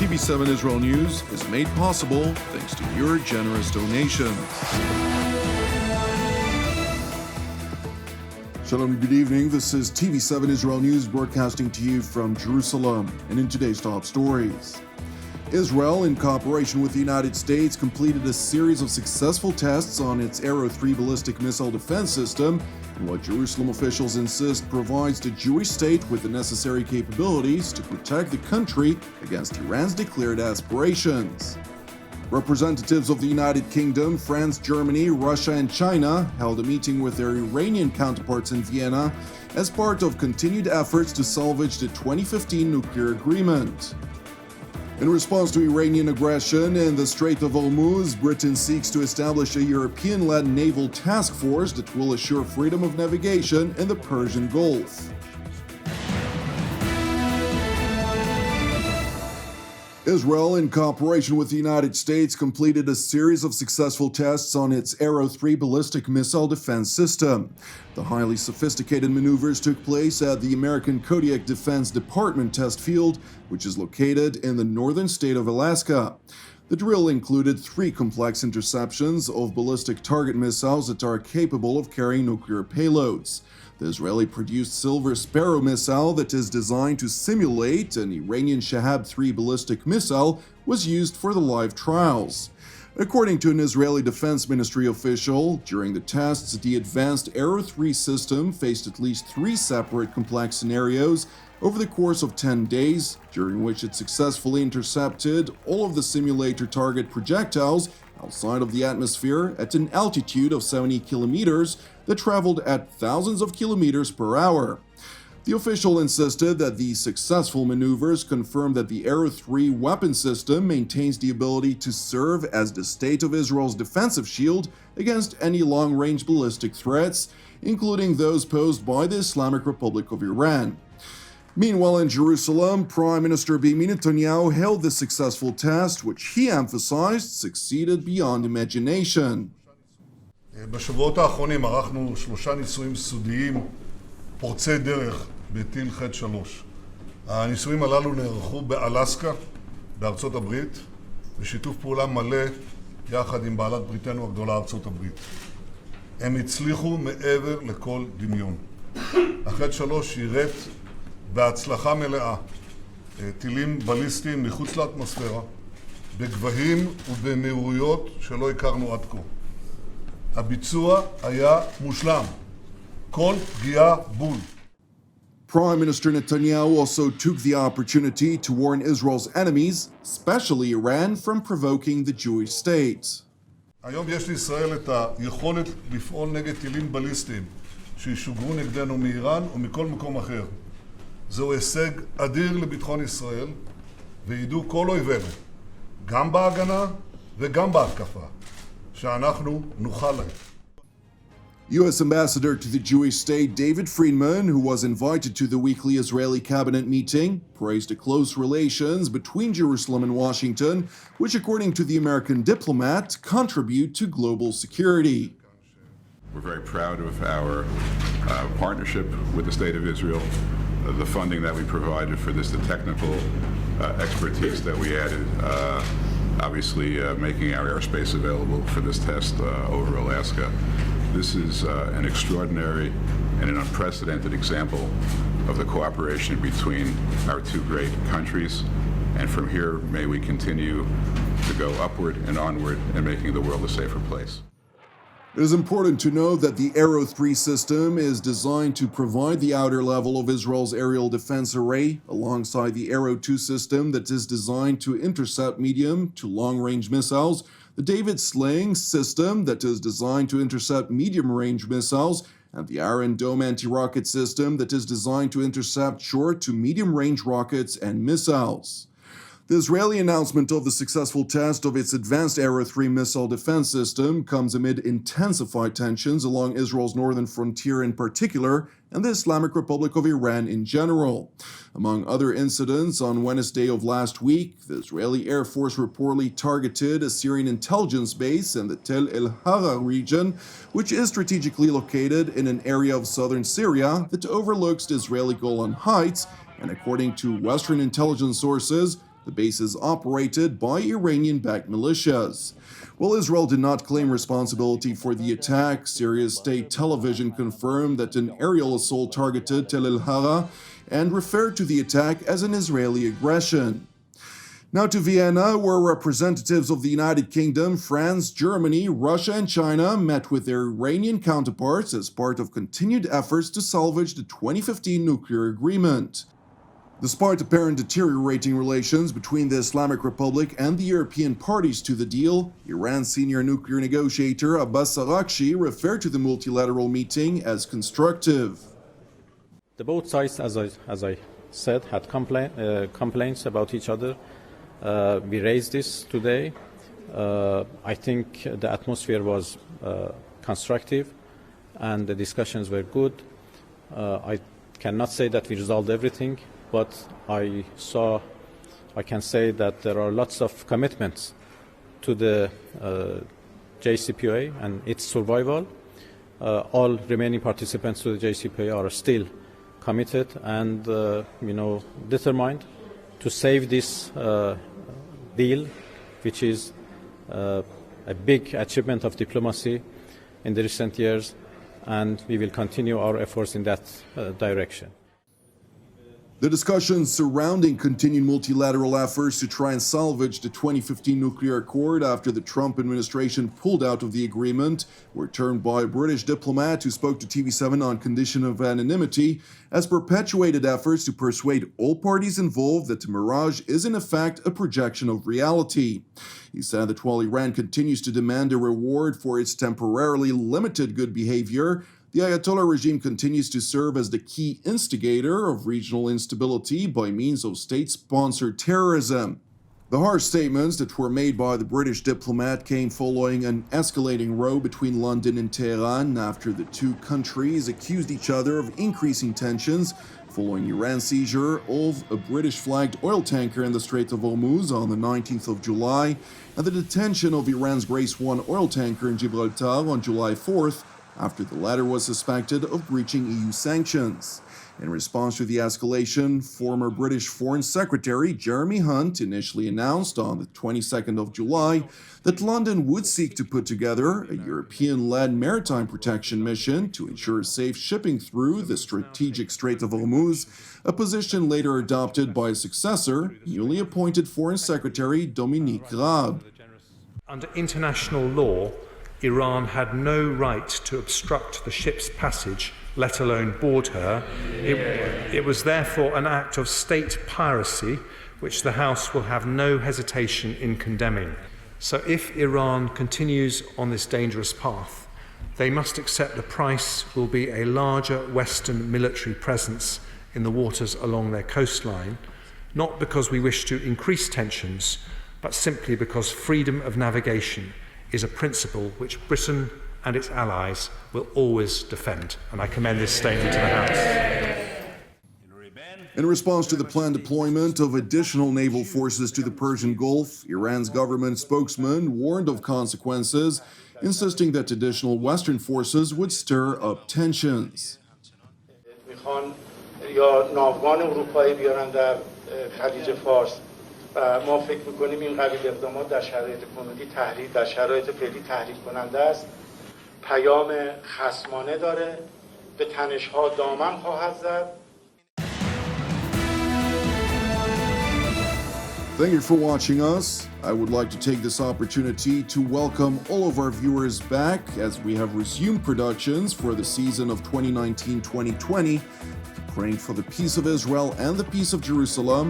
TV7 Israel News is made possible thanks to your generous donations. Shalom, good evening. This is TV7 Israel News broadcasting to you from Jerusalem. And in today's top stories, Israel, in cooperation with the United States, completed a series of successful tests on its Arrow 3 ballistic missile defense system, and what Jerusalem officials insist provides the Jewish state with the necessary capabilities to protect the country against Iran's declared aspirations. Representatives of the United Kingdom, France, Germany, Russia, and China held a meeting with their Iranian counterparts in Vienna as part of continued efforts to salvage the 2015 nuclear agreement. In response to Iranian aggression in the Strait of Hormuz, Britain seeks to establish a European-led naval task force that will assure freedom of navigation in the Persian Gulf. Israel, in cooperation with the United States, completed a series of successful tests on its Arrow 3 ballistic missile defense system. The highly sophisticated maneuvers took place at the American Kodiak Defense Department test field, which is located in the northern state of Alaska. The drill included 3 complex interceptions of ballistic target missiles that are capable of carrying nuclear payloads. The Israeli-produced Silver Sparrow missile that is designed to simulate an Iranian Shahab-3 ballistic missile was used for the live trials. According to an Israeli Defense Ministry official, during the tests, the advanced Arrow 3 system faced at least 3 separate complex scenarios over the course of 10 days, during which it successfully intercepted all of the simulator target projectiles outside of the atmosphere at an altitude of 70 kilometers that traveled at thousands of kilometers per hour. The official insisted that the successful maneuvers confirm that the Arrow 3 weapon system maintains the ability to serve as the state of Israel's defensive shield against any long-range ballistic threats, including those posed by the Islamic Republic of Iran. Meanwhile, in Jerusalem, Prime Minister Benjamin Netanyahu hailed the successful test, which he emphasized succeeded beyond imagination. בשבועות האחרונים ערכנו 3 ניסויים סודיים פורצי דרך בטיל ח'-3. הניסויים הללו נערכו באלסקה, בארצות הברית, בשיתוף פעולה מלא יחד עם בעלת בריתנו הגדולה ארצות הברית. הם הצליחו מעבר לכל דמיון. הח'-3 שירת בהצלחה מלאה טילים בליסטיים מחוץ לאטמוספירה, בגבהים ובמהירויות שלא הכרנו עד כה. הביצוע היה מושלם. כל פגיעה בול. Prime Minister Netanyahu also took the opportunity to warn Israel's enemies, especially Iran, from provoking the Jewish state. היום יש לישראל את היכולת לפעול נגד טילים בליסטיים שישוגרו נגדנו מאיראן ומכל מקום אחר. זהו הישג אדיר לביטחון ישראל, וידעו כל אויבינו, גם בהגנה וגם בהתקפה, שאנחנו נוכל להם. U.S. Ambassador to the Jewish state David Friedman, who was invited to the weekly Israeli cabinet meeting, praised the close relations between Jerusalem and Washington, which, according to the American diplomat, contribute to global security. We're very proud of our partnership with the State of Israel, the funding that we provided for this, the technical expertise that we added, obviously making our airspace available for this test over Alaska. This is an extraordinary and an unprecedented example of the cooperation between our 2 great countries, and from here may we continue to go upward and onward in making the world a safer place. It is important to note that the Arrow 3 system is designed to provide the outer level of Israel's aerial defense array, alongside the Arrow 2 system that is designed to intercept medium to long-range missiles, the David Sling system that is designed to intercept medium-range missiles, and the Iron Dome anti-rocket system that is designed to intercept short to medium-range rockets and missiles. The Israeli announcement of the successful test of its advanced Arrow 3 missile defense system comes amid intensified tensions along Israel's northern frontier in particular, and the Islamic Republic of Iran in general. Among other incidents, on Wednesday of last week, the Israeli Air Force reportedly targeted a Syrian intelligence base in the Tel El-Hara region, which is strategically located in an area of southern Syria that overlooks the Israeli Golan Heights, and according to Western intelligence sources, The base is operated by Iranian-backed militias. While Israel did not claim responsibility for the attack, Syria's state television confirmed that an aerial assault targeted Tel el-Hara and referred to the attack as an Israeli aggression. Now to Vienna, where representatives of the United Kingdom, France, Germany, Russia, and China met with their Iranian counterparts as part of continued efforts to salvage the 2015 nuclear agreement. Despite apparent deteriorating relations between the Islamic Republic and the European parties to the deal, Iran's senior nuclear negotiator Abbas Araghchi referred to the multilateral meeting as constructive. The both sides, as I said, had complaints about each other. We raised this today. I think the atmosphere was constructive and the discussions were good. I cannot say that we resolved everything, but I can say that there are lots of commitments to the JCPOA and its survival. All remaining participants to the JCPOA are still committed and determined to save this deal, which is a big achievement of diplomacy in the recent years, and we will continue our efforts in that direction. The discussions surrounding continued multilateral efforts to try and salvage the 2015 nuclear accord after the Trump administration pulled out of the agreement were termed by a British diplomat who spoke to TV7 on condition of anonymity as perpetuated efforts to persuade all parties involved that the mirage is in effect a projection of reality. He said that while Iran continues to demand a reward for its temporarily limited good behavior, the Ayatollah regime continues to serve as the key instigator of regional instability by means of state-sponsored terrorism. The harsh statements that were made by the British diplomat came following an escalating row between London and Tehran after the two countries accused each other of increasing tensions following Iran's seizure of a British-flagged oil tanker in the Strait of Hormuz on the 19th of July and the detention of Iran's Grace 1 oil tanker in Gibraltar on July 4th, after the latter was suspected of breaching EU sanctions. In response to the escalation, former British Foreign Secretary Jeremy Hunt initially announced on the 22nd of July that London would seek to put together a European-led maritime protection mission to ensure safe shipping through the strategic Strait of Hormuz, a position later adopted by his successor, newly appointed Foreign Secretary Dominique Raab. Under international law, Iran had no right to obstruct the ship's passage, let alone board her. It was therefore an act of state piracy, which the House will have no hesitation in condemning. So if Iran continues on this dangerous path, they must accept the price will be a larger Western military presence in the waters along their coastline, not because we wish to increase tensions, but simply because freedom of navigation is a principle which Britain and its allies will always defend. And I commend this statement to the House. In response to the planned deployment of additional naval forces to the Persian Gulf, Iran's government spokesman warned of consequences, insisting that additional Western forces would stir up tensions. ما فکر می‌کنیم این قبیل اقدامات در شرایط کنونی در شرایط فعلی تحریک کننده است، پیام خصمانه داره، به تنش‌ها دامن خواهد زد. Thank you for watching us. I would like to take this opportunity to welcome all of our viewers back as we have resumed productions for the season of 2019-2020, praying for the peace of Israel and the peace of Jerusalem.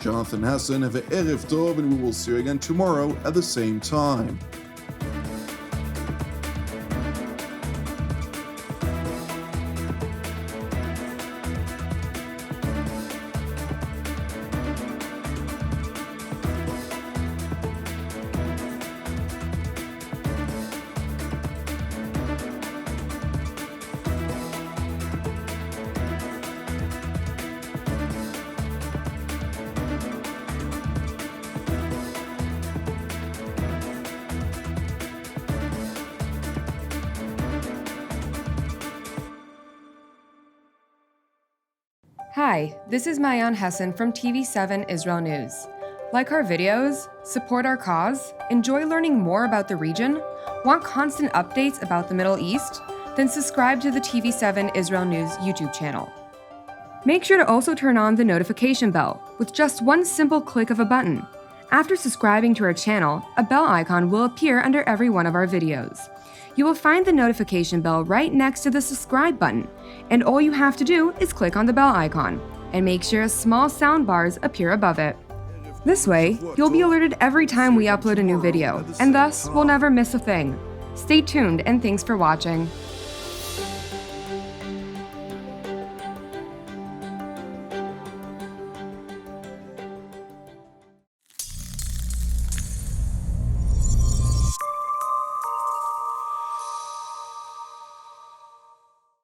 Jonathan Hassan, have a Erev Tov, and we will see you again tomorrow at the same time. Hi, this is Mayan Hassan from TV7 Israel News. Like our videos? Support our cause? Enjoy learning more about the region? Want constant updates about the Middle East? Then subscribe to the TV7 Israel News YouTube channel. Make sure to also turn on the notification bell with just one simple click of a button. After subscribing to our channel, a bell icon will appear under every one of our videos. You will find the notification bell right next to the subscribe button, and all you have to do is click on the bell icon, and make sure small sound bars appear above it. This way, you'll be alerted every time we upload a new video, and thus will never miss a thing. Stay tuned, and thanks for watching.